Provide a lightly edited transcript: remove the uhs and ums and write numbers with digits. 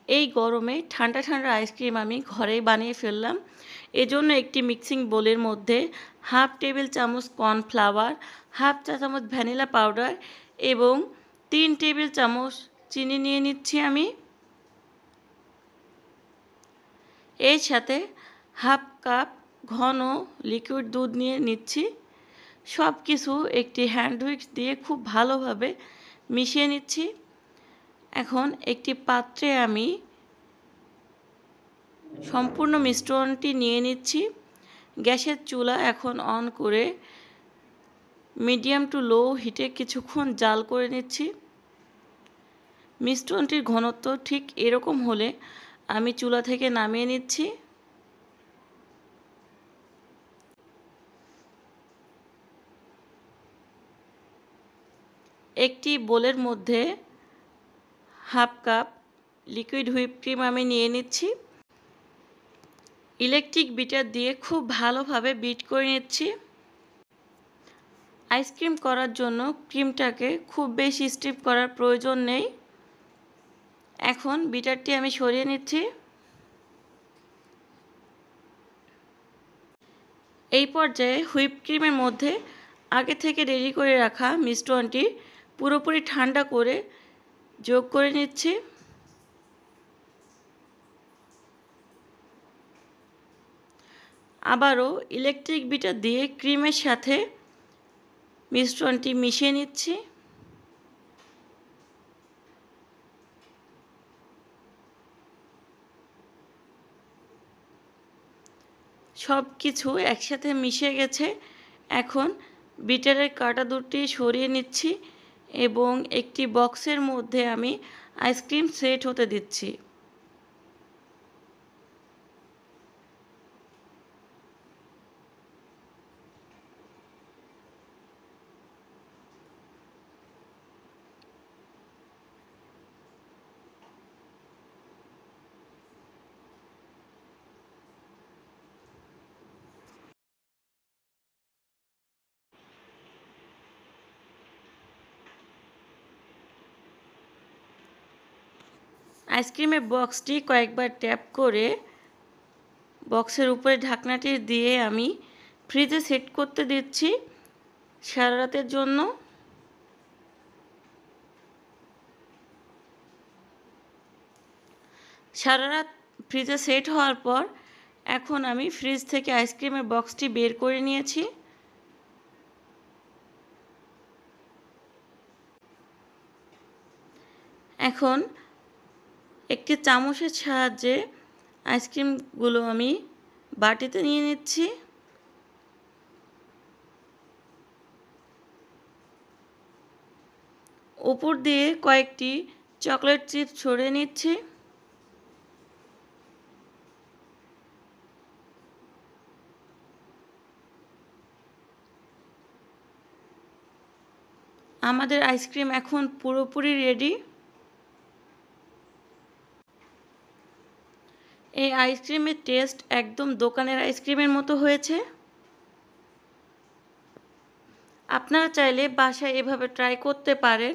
এই গরমে ঠান্ডা ঠান্ডা আইসক্রিম আমি ঘরেই বানিয়ে ফেললাম। এজন্য একটি মিক্সিং বোলের মধ্যে হাফ টেবিল চামচ কর্নফ্লাওয়ার, হাফ চা চামচ ভ্যানিলা পাউডার এবং 3 টেবিল চামচ চিনি নিয়ে নিচ্ছি আমি। এর সাথে হাফ কাপ ঘন লিকুইড দুধ নিয়ে নিচ্ছি। সব কিছু একটি হ্যান্ড হুইস্ক দিয়ে খুব ভালোভাবে মিশিয়ে নিচ্ছি। এখন একটি পাত্রে আমি সম্পূর্ণ মিশ্রণটি নিয়ে নিচ্ছি। গ্যাসের চুলা এখন অন করে মিডিয়াম টু লো হিটে কিছুক্ষণ জাল করে নিচ্ছি। মিশ্রণটির ঘনত্ব ঠিক এরকম হলে আমি চুলা থেকে নামিয়ে নিচ্ছি। একটি বোলের মধ্যে half cup liquid whip cream আমি নিয়ে নিচ্ছি। ইলেকট্রিক বিটার দিয়ে খুব ভালোভাবে বিট করে নিচ্ছি। আইসক্রিম করার জন্য ক্রিমটাকে খুব বেশি স্টিফ করার প্রয়োজন নেই। এখন বিটারটি আমি সরিয়ে নিচ্ছি। এই পর্যায়ে হুইপ ক্রিমের মধ্যে আগে থেকে রেডি করে রাখা মিশ্রণটি পুরোপুরি ঠান্ডা করে যোগ করে নিচ্ছি। আবারও ইলেকট্রিক বিটার দিয়ে ক্রিমের সাথে মিশ্রণটি মিশিয়ে নিচ্ছি। সব কিছু একসাথে মিশে গেছে। এখন বিটারের কাটা দুটি সরিয়ে নিচ্ছি এবং একটি বক্সের মধ্যে আমি আইসক্রিম সেট হতে দিচ্ছি। আইসক্রিমের বক্সটি কয়েকবার ট্যাপ করে বক্সের উপরে ঢাকনাটি দিয়ে আমি ফ্রিজে সেট করতে দিচ্ছি সারা রাতের জন্য। সারা রাত ফ্রিজে সেট হওয়ার পর এখন আমি ফ্রিজ থেকে আইসক্রিমের বক্সটি বের করে নিয়েছি। এখন একটি চামচের সাহায্যে আইসক্রিমগুলো আমি বাটিতে নিয়ে নিচ্ছি। উপর দিয়ে কয়েকটি চকলেট চিপস ছড়িয়ে নিচ্ছি। আমাদের আইসক্রিম এখন পুরোপুরি রেডি। এই আইসক্রিমের টেস্ট একদম দোকানের আইসক্রিমের মতো হয়েছে। আপনারা চাইলে বাসায় এভাবে ট্রাই করতে পারেন।